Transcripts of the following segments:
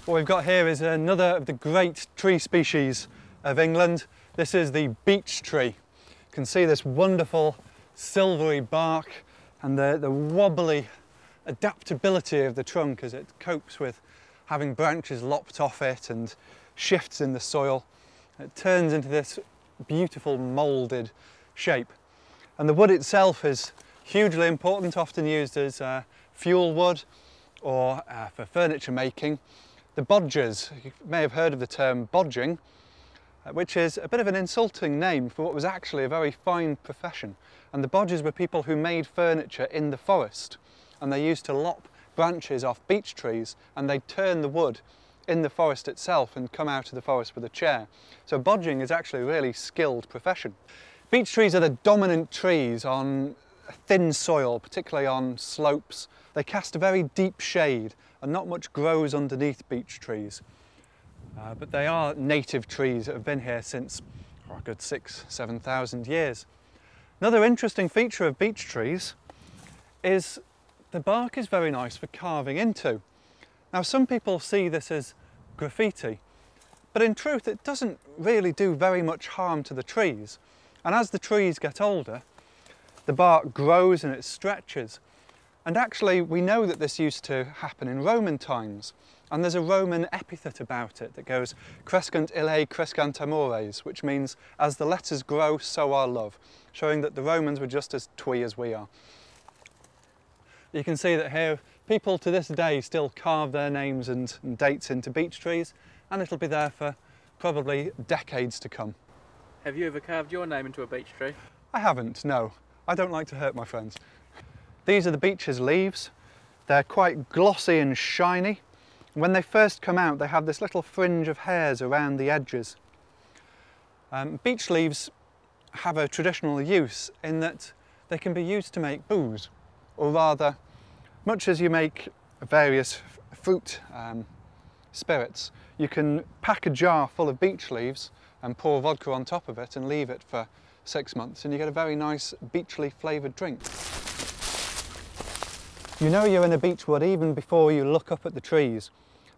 What we've got here is another of the great tree species of England. This is the beech tree. You can see this wonderful silvery bark and the wobbly adaptability of the trunk as it copes with having branches lopped off it and shifts in the soil. It turns into this beautiful moulded shape. And the wood itself is hugely important, often used as fuel wood or for furniture making. The bodgers, you may have heard of the term bodging, which is a bit of an insulting name for what was actually a very fine profession. And the bodgers were people who made furniture in the forest, and they used to lop branches off beech trees and they'd turn the wood in the forest itself and come out of the forest with a chair. So bodging is actually a really skilled profession. Beech trees are the dominant trees on thin soil, particularly on slopes. They cast a very deep shade and not much grows underneath beech trees. But they are native trees that have been here since a good 6,000–7,000 years. Another interesting feature of beech trees is the bark is very nice for carving into. Now some people see this as graffiti, but in truth it doesn't really do very much harm to the trees. And as the trees get older, the bark grows and it stretches. And actually we know that this used to happen in Roman times. And there's a Roman epithet about it that goes crescant ille crescant amores, which means as the letters grow, so our love, showing that the Romans were just as twee as we are. You can see that here people to this day still carve their names and dates into beech trees, and it'll be there for probably decades to come. Have you ever carved your name into a beech tree? I haven't, no. I don't like to hurt my friends. These are the beech's leaves. They're quite glossy and shiny. When they first come out, they have this little fringe of hairs around the edges. Beech leaves have a traditional use in that they can be used to make booze, or rather, much as you make various fruit spirits, you can pack a jar full of beech leaves and pour vodka on top of it and leave it for 6 months and you get a very nice beech leaf flavoured drink. You know you're in a beech wood even before you look up at the trees,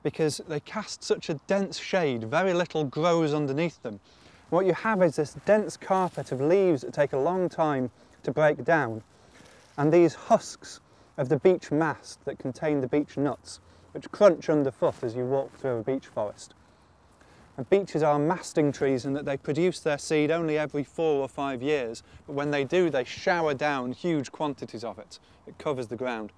because they cast such a dense shade, very little grows underneath them. What you have is this dense carpet of leaves that take a long time to break down, and these husks of the beech mast that contain the beech nuts, which crunch underfoot as you walk through a beech forest. And beeches are masting trees in that they produce their seed only every 4 or 5 years, but when they do, they shower down huge quantities of it. It covers the ground.